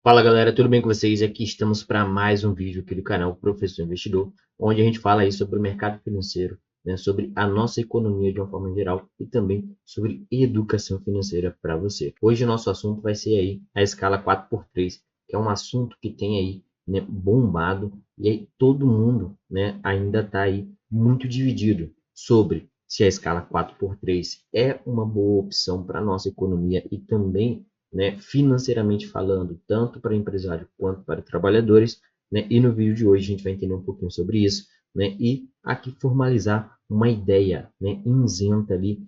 Fala galera, tudo bem com vocês? Aqui estamos para mais um vídeo aqui do canal Professor Investidor, onde a gente fala aí sobre o mercado financeiro, né, sobre a nossa economia de uma forma geral e também sobre educação financeira para você. Hoje o nosso assunto vai ser aí a escala 4x3, que é um assunto que tem aí, né, bombado e aí todo mundo, né, ainda está aí muito dividido sobre se a escala 4x3 é uma boa opção para a nossa economia e também, né, financeiramente falando, tanto para empresário quanto para trabalhadores, né? E no vídeo de hoje a gente vai entender um pouquinho sobre isso, né? E aqui formalizar uma ideia, né, isenta ali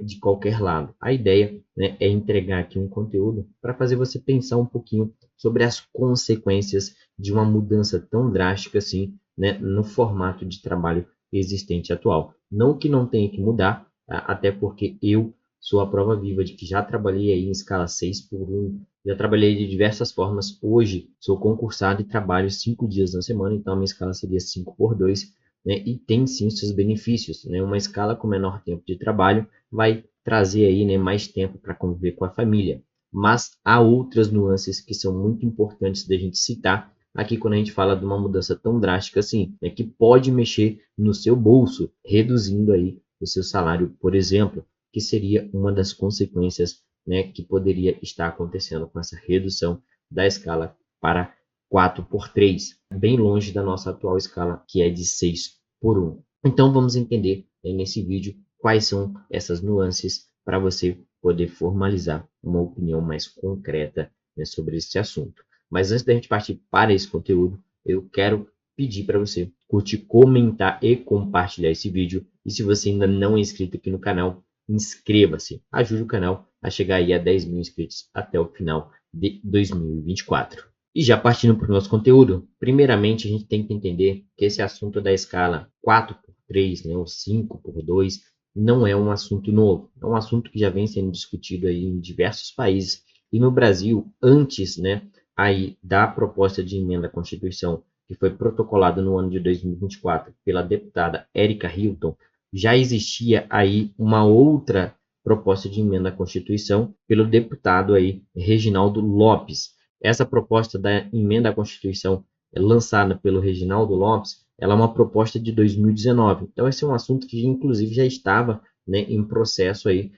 de qualquer lado. A ideia, né, é entregar aqui um conteúdo para fazer você pensar um pouquinho sobre as consequências de uma mudança tão drástica assim, né, no formato de trabalho existente atual. Não que não tenha que mudar, tá? Até porque eu sou a prova viva de que já trabalhei aí em escala 6x1, já trabalhei de diversas formas. Hoje sou concursado e trabalho 5 dias na semana, então a minha escala seria 5x2, né? E tem sim seus benefícios, né? Uma escala com menor tempo de trabalho vai trazer aí, né, mais tempo para conviver com a família. Mas há outras nuances que são muito importantes da gente citar aqui quando a gente fala de uma mudança tão drástica assim, né, que pode mexer no seu bolso, reduzindo aí o seu salário, por exemplo, que seria uma das consequências, né, que poderia estar acontecendo com essa redução da escala para 4x3, bem longe da nossa atual escala, que é de 6x1. Então vamos entender, né, nesse vídeo quais são essas nuances para você poder formalizar uma opinião mais concreta, né, sobre esse assunto. Mas antes da gente partir para esse conteúdo, eu quero pedir para você curtir, comentar e compartilhar esse vídeo. E se você ainda não é inscrito aqui no canal, inscreva-se, ajude o canal a chegar aí a 10 mil inscritos até o final de 2024. E já partindo para o nosso conteúdo, primeiramente a gente tem que entender que esse assunto da escala 4x3, né, ou 5x2, não é um assunto novo, é um assunto que já vem sendo discutido aí em diversos países. E no Brasil, antes, né, aí da proposta de emenda à Constituição, que foi protocolada no ano de 2024 pela deputada Érica Hilton, já existia aí uma outra proposta de emenda à Constituição pelo deputado aí Reginaldo Lopes. Essa proposta da emenda à Constituição lançada pelo Reginaldo Lopes, ela é uma proposta de 2019. Então esse é um assunto que inclusive já estava, né, em processo aí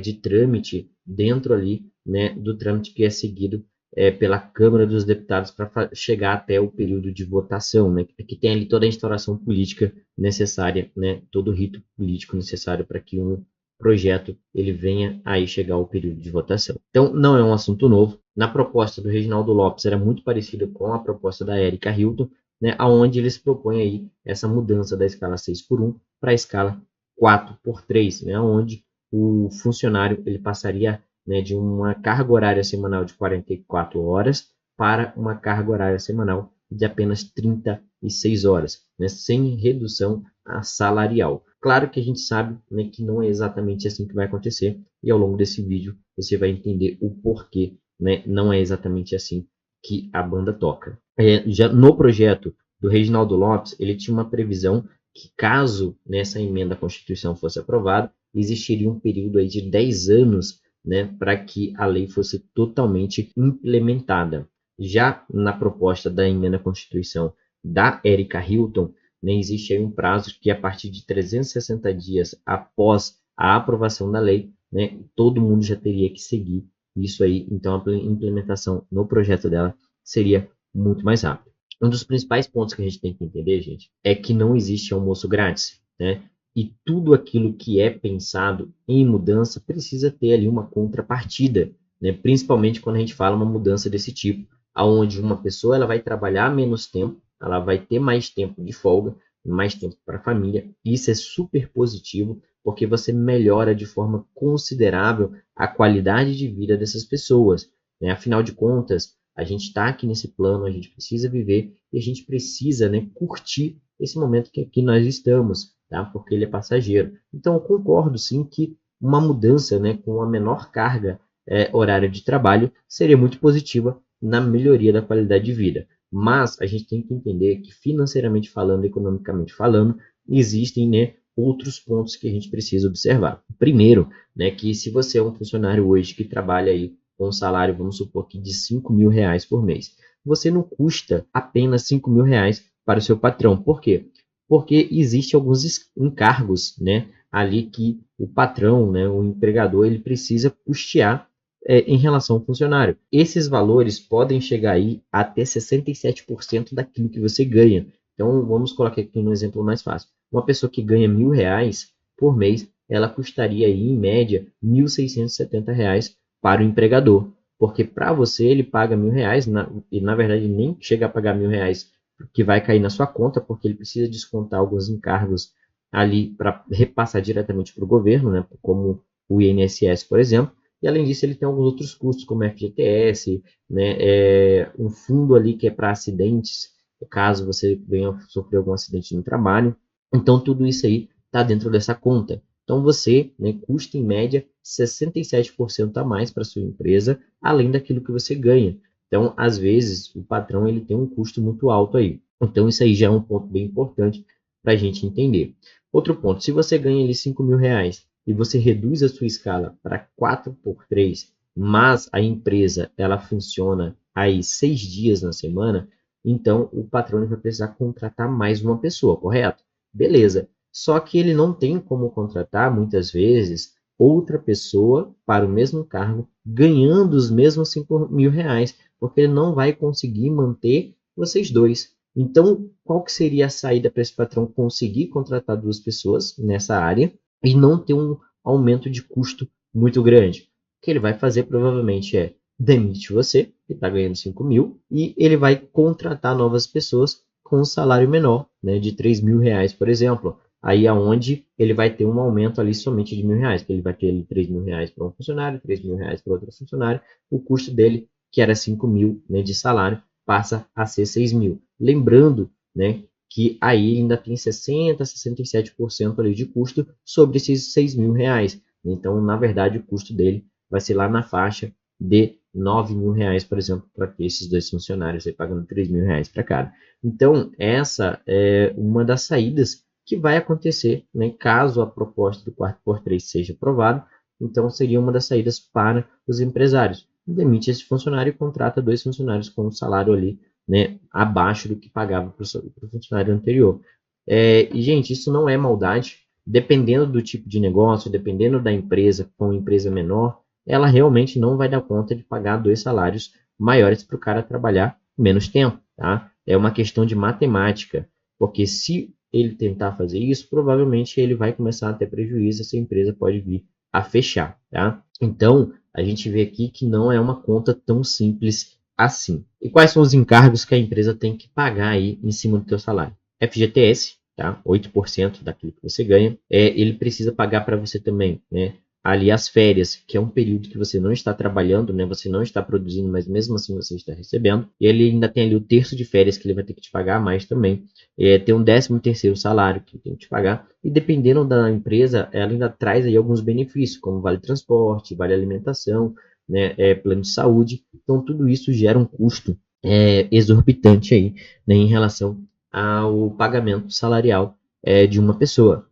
de trâmite dentro ali, né, do trâmite que é seguido pela Câmara dos Deputados para chegar até o período de votação, né, que tem ali toda a instauração política necessária, né, todo o rito político necessário para que um projeto ele venha aí chegar ao período de votação. Então, não é um assunto novo. Na proposta do Reginaldo Lopes era muito parecida com a proposta da Érica Hilton, né, aonde eles propõem aí essa mudança da escala 6x1 para a escala 4x3, né, onde o funcionário ele passaria, né, de uma carga horária semanal de 44 horas para uma carga horária semanal de apenas 36 horas, né, sem redução salarial. Claro que a gente sabe, né, que não é exatamente assim que vai acontecer, e ao longo desse vídeo você vai entender o porquê, né, não é exatamente assim que a banda toca. Já no projeto do Reginaldo Lopes, ele tinha uma previsão que caso nessa emenda à Constituição fosse aprovada, existiria um período aí de 10 anos, né, para que a lei fosse totalmente implementada. Já na proposta da emenda à Constituição da Érica Hilton, né, existe aí um prazo que a partir de 360 dias após a aprovação da lei, né, todo mundo já teria que seguir isso aí. Então a implementação no projeto dela seria muito mais rápida. Um dos principais pontos que a gente tem que entender, gente, é que não existe almoço grátis, né? E tudo aquilo que é pensado em mudança precisa ter ali uma contrapartida, né? Principalmente quando a gente fala uma mudança desse tipo, aonde uma pessoa ela vai trabalhar menos tempo, ela vai ter mais tempo de folga, mais tempo para a família. Isso é super positivo, porque você melhora de forma considerável a qualidade de vida dessas pessoas, né? Afinal de contas, a gente está aqui nesse plano, a gente precisa viver e a gente precisa, né, curtir esse momento que aqui nós estamos, tá? Porque ele é passageiro. Então, eu concordo sim que uma mudança, né, com uma menor carga horária de trabalho seria muito positiva na melhoria da qualidade de vida. Mas a gente tem que entender que financeiramente falando, economicamente falando, existem, né, outros pontos que a gente precisa observar. Primeiro, né, que se você é um funcionário hoje que trabalha aí com um salário, vamos supor que de R$ 5.000 por mês. Você não custa apenas R$ 5.000 para o seu patrão. Por quê? Porque existem alguns encargos, né, ali que o patrão, né, o empregador, ele precisa custear em relação ao funcionário. Esses valores podem chegar aí até 67% daquilo que você ganha. Então, vamos colocar aqui um exemplo mais fácil. Uma pessoa que ganha R$ 1.000 por mês, ela custaria aí, em média, R$ 1.670 para o empregador. Porque para você ele paga R$ 1.000 e na verdade nem chega a pagar R$ 1.000 que vai cair na sua conta, porque ele precisa descontar alguns encargos ali para repassar diretamente para o governo, né, como o INSS, por exemplo. E além disso, ele tem alguns outros custos, como FGTS, né, um fundo ali que é para acidentes, caso você venha sofrer algum acidente no trabalho. Então, tudo isso aí está dentro dessa conta. Então, você, né, custa em média 67% a mais para sua empresa, além daquilo que você ganha. Então, às vezes, o patrão ele tem um custo muito alto aí. Então, isso aí já é um ponto bem importante para a gente entender. Outro ponto, se você ganha ali R$ 5.000 e você reduz a sua escala para 4x3, mas a empresa ela funciona aí 6 dias na semana, então o patrão vai precisar contratar mais uma pessoa, correto? Beleza. Só que ele não tem como contratar, muitas vezes, outra pessoa para o mesmo cargo, ganhando os mesmos R$ 5.000, porque ele não vai conseguir manter vocês dois. Então, qual que seria a saída para esse patrão conseguir contratar duas pessoas nessa área e não ter um aumento de custo muito grande? O que ele vai fazer provavelmente é demite você, que está ganhando 5.000, e ele vai contratar novas pessoas com um salário menor, né, de R$ 3.000, por exemplo. Aí aonde ele vai ter um aumento ali somente de R$ 1.000, que ele vai ter ali R$ 3.000 para um funcionário, R$ 3.000 para outro funcionário. O custo dele, que era 5.000, né, de salário, passa a ser 6.000. Lembrando, né, que aí ainda tem 60, 67% ali de custo sobre esses R$ 6.000. Então, na verdade, o custo dele vai ser lá na faixa de R$ 9.000, por exemplo, para ter esses dois funcionários aí pagando R$ 3.000 para cada. Então, essa é uma das saídas que vai acontecer, né, caso a proposta do 4x3 seja aprovada. Então, seria uma das saídas para os empresários. Demite esse funcionário e contrata dois funcionários com um salário ali, né, abaixo do que pagava para o funcionário anterior. E, gente, isso não é maldade. Dependendo do tipo de negócio, dependendo da empresa, com uma empresa menor, ela realmente não vai dar conta de pagar dois salários maiores para o cara trabalhar menos tempo, tá? É uma questão de matemática, porque se ele tentar fazer isso, provavelmente ele vai começar a ter prejuízo, essa empresa pode vir a fechar, tá? Então, a gente vê aqui que não é uma conta tão simples assim. E quais são os encargos que a empresa tem que pagar aí em cima do teu salário? FGTS, tá? 8% daquilo que você ganha. Ele precisa pagar para você também, né, ali as férias, que é um período que você não está trabalhando, né? Você não está produzindo, mas mesmo assim você está recebendo. E ele ainda tem ali o terço de férias que ele vai ter que te pagar mais também. Tem um 13º salário que ele tem que te pagar. E dependendo da empresa, ela ainda traz aí alguns benefícios, como vale transporte, vale alimentação, né? Plano de saúde. Então tudo isso gera um custo exorbitante aí, né, em relação ao pagamento salarial de uma pessoa.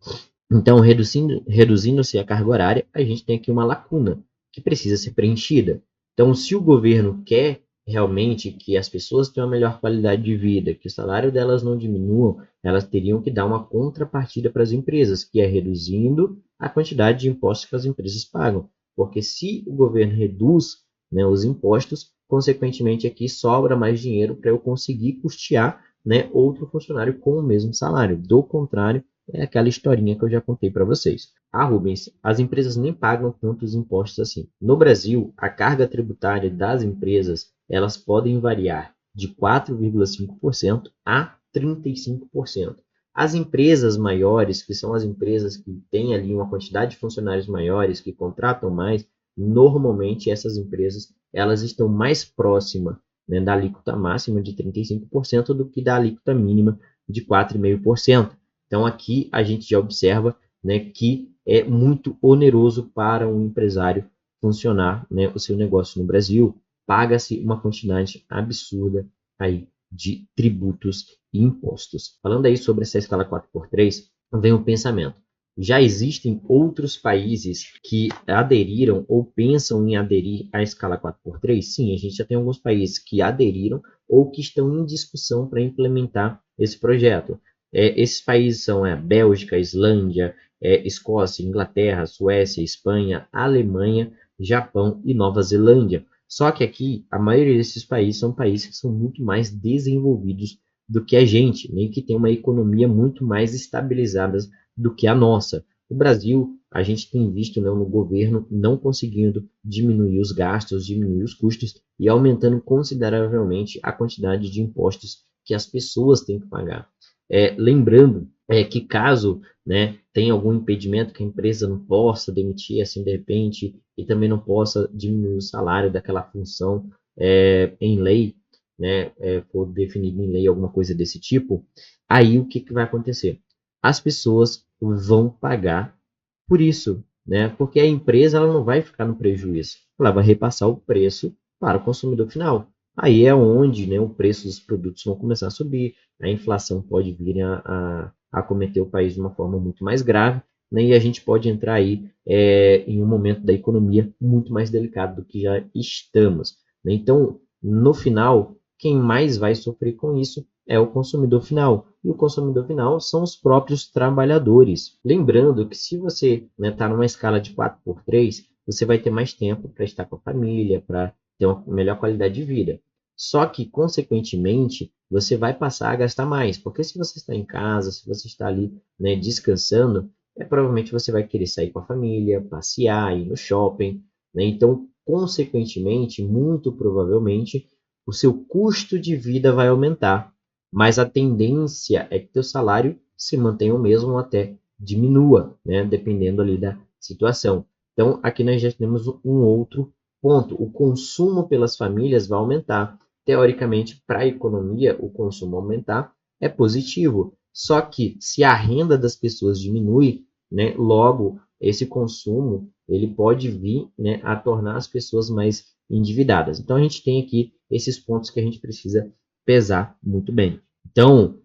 Então, reduzindo-se a carga horária, a gente tem aqui uma lacuna que precisa ser preenchida. Então, se o governo quer realmente que as pessoas tenham uma melhor qualidade de vida, que o salário delas não diminua, elas teriam que dar uma contrapartida para as empresas, que é reduzindo a quantidade de impostos que as empresas pagam. Porque se o governo reduz, né, os impostos, consequentemente aqui sobra mais dinheiro para eu conseguir custear, né, outro funcionário com o mesmo salário. Do contrário, é aquela historinha que eu já contei para vocês. Rubens, as empresas nem pagam tantos impostos assim. No Brasil, a carga tributária das empresas, elas podem variar de 4,5% a 35%. As empresas maiores, que são as empresas que têm ali uma quantidade de funcionários maiores, que contratam mais, normalmente essas empresas elas estão mais próximas, né, da alíquota máxima de 35% do que da alíquota mínima de 4,5%. Então, aqui a gente já observa, né, que é muito oneroso para um empresário funcionar, né, o seu negócio no Brasil. Paga-se uma quantidade absurda aí de tributos e impostos. Falando aí sobre essa escala 4x3, vem o pensamento. Já existem outros países que aderiram ou pensam em aderir à escala 4x3? Sim, a gente já tem alguns países que aderiram ou que estão em discussão para implementar esse projeto. Esses países são a Bélgica, Islândia, Escócia, Inglaterra, Suécia, Espanha, Alemanha, Japão e Nova Zelândia. Só que aqui, a maioria desses países são países que são muito mais desenvolvidos do que a gente, né, que tem uma economia muito mais estabilizada do que a nossa. O Brasil, a gente tem visto, né, no governo não conseguindo diminuir os gastos, diminuir os custos e aumentando consideravelmente a quantidade de impostos que as pessoas têm que pagar. Lembrando que caso, né, tenha algum impedimento que a empresa não possa demitir assim de repente e também não possa diminuir o salário daquela função em lei, né, for definido em lei alguma coisa desse tipo, aí o que, que vai acontecer? As pessoas vão pagar por isso, né? Porque a empresa ela não vai ficar no prejuízo, ela vai repassar o preço para o consumidor final. Aí é onde, né, o preço dos produtos vão começar a subir, a inflação pode vir a acometer o país de uma forma muito mais grave, né, e a gente pode entrar aí em um momento da economia muito mais delicado do que já estamos, né? Então, no final, quem mais vai sofrer com isso é o consumidor final. E o consumidor final são os próprios trabalhadores. Lembrando que se você está numa escala de 4x3, você vai ter mais tempo para estar com a família, para ter uma melhor qualidade de vida. Só que, consequentemente, você vai passar a gastar mais, porque se você está em casa, se você está ali, né, descansando, provavelmente você vai querer sair com a família, passear, ir no shopping, né? Então, consequentemente, muito provavelmente, o seu custo de vida vai aumentar, mas a tendência é que teu salário se mantenha o mesmo ou até diminua, né? Dependendo ali da situação. Então, aqui nós já temos um outro ponto. O consumo pelas famílias vai aumentar. Teoricamente, para a economia, o consumo aumentar é positivo. Só que se a renda das pessoas diminui, né, logo esse consumo ele pode vir, né, a tornar as pessoas mais endividadas. Então a gente tem aqui esses pontos que a gente precisa pesar muito bem. Então,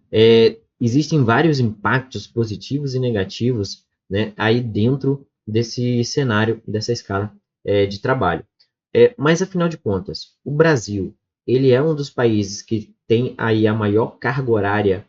existem vários impactos positivos e negativos, né, aí dentro desse cenário, dessa escala de trabalho. Mas, afinal de contas, o Brasil ele é um dos países que tem aí a maior carga horária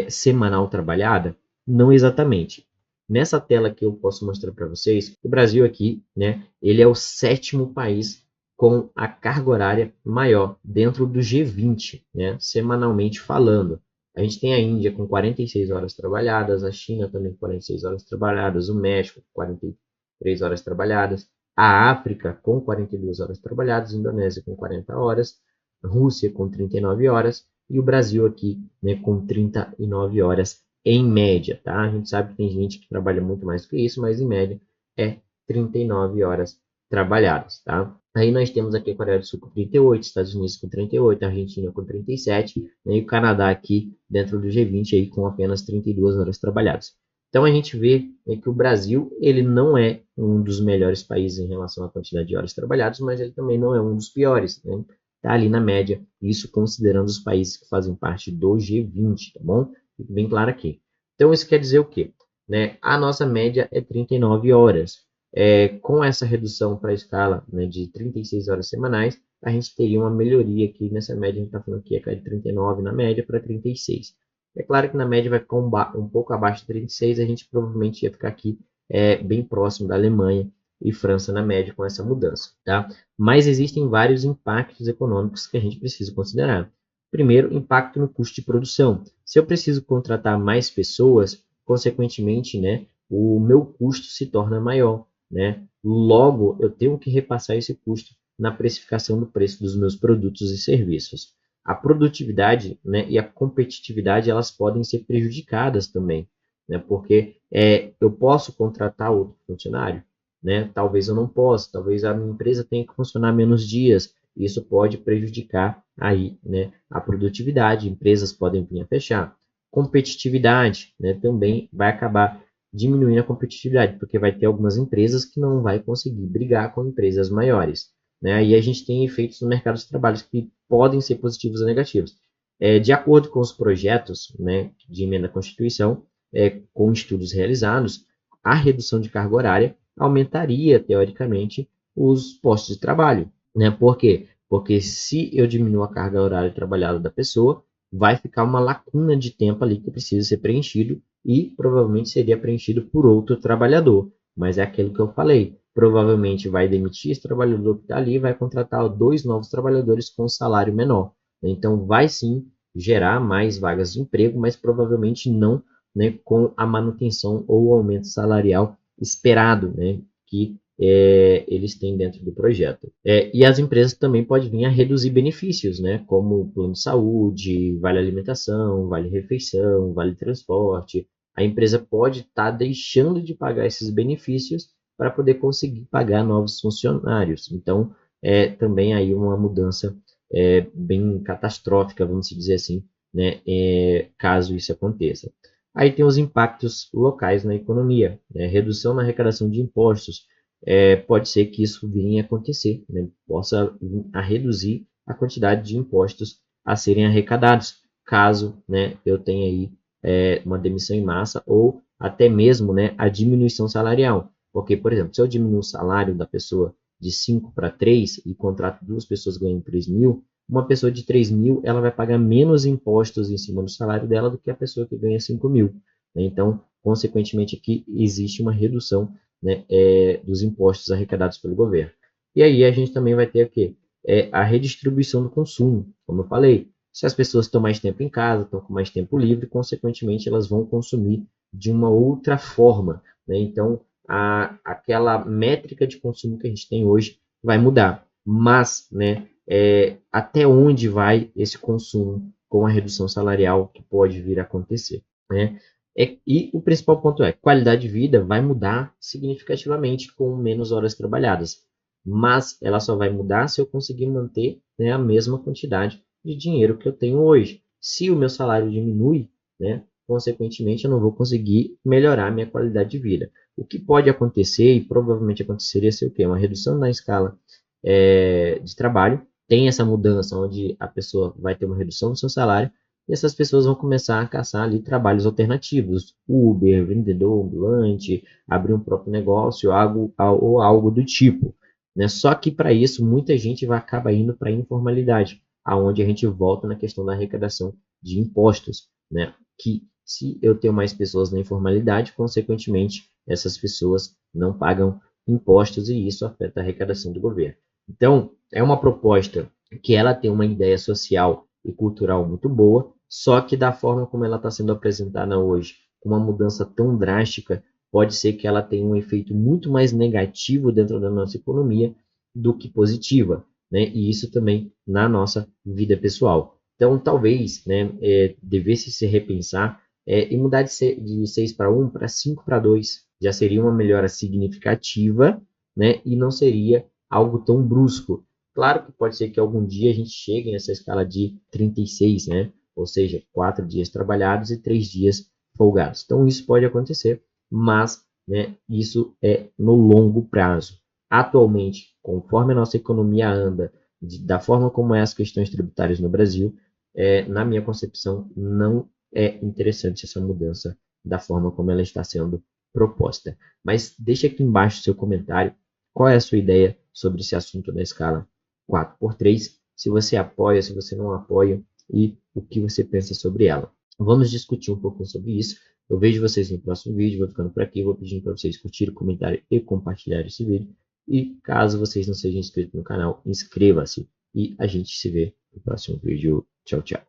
semanal trabalhada? Não exatamente. Nessa tela que eu posso mostrar para vocês, o Brasil aqui, né, ele é o 7º país com a carga horária maior dentro do G20, né, semanalmente falando. A gente tem a Índia com 46 horas trabalhadas, a China também com 46 horas trabalhadas, o México com 43 horas trabalhadas, a África com 42 horas trabalhadas, a Indonésia com 40 horas, a Rússia com 39 horas e o Brasil aqui, né, com 39 horas em média, tá? A gente sabe que tem gente que trabalha muito mais do que isso, mas em média é 39 horas trabalhadas, tá? Aí nós temos aqui a Coreia do Sul com 38, Estados Unidos com 38, a Argentina com 37, né, e o Canadá aqui dentro do G20 aí com apenas 32 horas trabalhadas. Então a gente vê, né, que o Brasil ele não é um dos melhores países em relação à quantidade de horas trabalhadas, mas ele também não é um dos piores, né? Tá ali na média, isso considerando os países que fazem parte do G20, tá bom? Fique bem claro aqui. Então isso quer dizer o quê? Né? A nossa média é 39 horas. Com essa redução para a escala, né, de 36 horas semanais, a gente teria uma melhoria aqui nessa média, a gente está falando que ia cair de 39 na média para 36. É claro que na média vai ficar um pouco abaixo de 36, a gente provavelmente ia ficar aqui bem próximo da Alemanha e França na média com essa mudança, tá? Mas existem vários impactos econômicos que a gente precisa considerar. Primeiro, impacto no custo de produção. Se eu preciso contratar mais pessoas, consequentemente, né, o meu custo se torna maior, né? Logo, eu tenho que repassar esse custo na precificação do preço dos meus produtos e serviços. A produtividade, né, e a competitividade elas podem ser prejudicadas também, né? Porque eu posso contratar outro funcionário, né? Talvez eu não possa, talvez a minha empresa tenha que funcionar menos dias. Isso pode prejudicar aí, né, a produtividade. Empresas podem vir a fechar. Competitividade, né, também vai acabar diminuindo a competitividade, porque vai ter algumas empresas que não vai conseguir brigar com empresas maiores, né? Aí a gente tem efeitos no mercado de trabalho que podem ser positivos ou negativos. De acordo com os projetos, né, de emenda à Constituição, com estudos realizados, a redução de carga horária aumentaria, teoricamente, os postos de trabalho, né? Por quê? Porque se eu diminuo a carga horária trabalhada da pessoa, vai ficar uma lacuna de tempo ali que precisa ser preenchido e provavelmente seria preenchido por outro trabalhador. Mas é aquilo que eu falei, provavelmente vai demitir esse trabalhador que está ali e vai contratar 2 novos trabalhadores com salário menor. Então, vai sim gerar mais vagas de emprego, mas provavelmente não, né, com a manutenção ou o aumento salarial esperado, né, que eles têm dentro do projeto. E as empresas também podem vir a reduzir benefícios, né, como plano de saúde, vale alimentação, vale refeição, vale transporte. A empresa pode estar deixando de pagar esses benefícios para poder conseguir pagar novos funcionários. Então, também aí uma mudança bem catastrófica, vamos dizer assim, né, caso isso aconteça. Aí tem os impactos locais na economia, né, redução na arrecadação de impostos, pode ser que isso venha a acontecer, né, possa vir a reduzir a quantidade de impostos a serem arrecadados, caso, né, eu tenha aí uma demissão em massa ou até mesmo, né, a diminuição salarial. Porque, por exemplo, se eu diminuo o salário da pessoa de 5 para 3 e contrato 2 pessoas ganhando 3 mil, uma pessoa de 3 mil ela vai pagar menos impostos em cima do salário dela do que a pessoa que ganha 5 mil. Né? Então, consequentemente, aqui existe uma redução, né, dos impostos arrecadados pelo governo. E aí a gente também vai ter o quê? A redistribuição do consumo, como eu falei. Se as pessoas estão mais tempo em casa, estão com mais tempo livre, consequentemente elas vão consumir de uma outra forma. Né? Então, aquela métrica de consumo que a gente tem hoje vai mudar. Mas, né, até onde vai esse consumo com a redução salarial que pode vir a acontecer? Né? E o principal ponto é, qualidade de vida vai mudar significativamente com menos horas trabalhadas. Mas ela só vai mudar se eu conseguir manter, né, a mesma quantidade de dinheiro que eu tenho hoje. Se o meu salário diminui, né, consequentemente eu não vou conseguir melhorar a minha qualidade de vida. O que pode acontecer, e provavelmente aconteceria, ser o quê? Uma redução na escala de trabalho, tem essa mudança onde a pessoa vai ter uma redução do seu salário, e essas pessoas vão começar a caçar ali trabalhos alternativos, Uber, vendedor ambulante, abrir um próprio negócio, ou algo do tipo. Né? Só que para isso, muita gente vai acabar indo para a informalidade, aonde a gente volta na questão da arrecadação de impostos, né? Que se eu tenho mais pessoas na informalidade, consequentemente, essas pessoas não pagam impostos e isso afeta a arrecadação do governo. Então, é uma proposta que ela tem uma ideia social e cultural muito boa, só que da forma como ela está sendo apresentada hoje, com uma mudança tão drástica, pode ser que ela tenha um efeito muito mais negativo dentro da nossa economia do que positiva, né? E isso também na nossa vida pessoal. Então, talvez, né, devesse se repensar e mudar de 6 para 1 para 5 para 2. Já seria uma melhora significativa, né, e não seria algo tão brusco. Claro que pode ser que algum dia a gente chegue nessa escala de 36, né? Ou seja, 4 dias trabalhados e 3 dias folgados. Então, isso pode acontecer, mas, né, isso é no longo prazo. Atualmente, conforme a nossa economia anda, da forma como as questões tributárias no Brasil, na minha concepção, não é interessante essa mudança da forma como ela está sendo proposta. Mas deixa aqui embaixo o seu comentário. Qual é a sua ideia sobre esse assunto da escala 4x3? Se você apoia, se você não apoia e o que você pensa sobre ela. Vamos discutir um pouco sobre isso. Eu vejo vocês no próximo vídeo. Vou ficando por aqui. Vou pedindo para vocês curtirem, comentarem e compartilharem esse vídeo. E caso vocês não sejam inscritos no canal, inscreva-se. E a gente se vê no próximo vídeo. Tchau, tchau.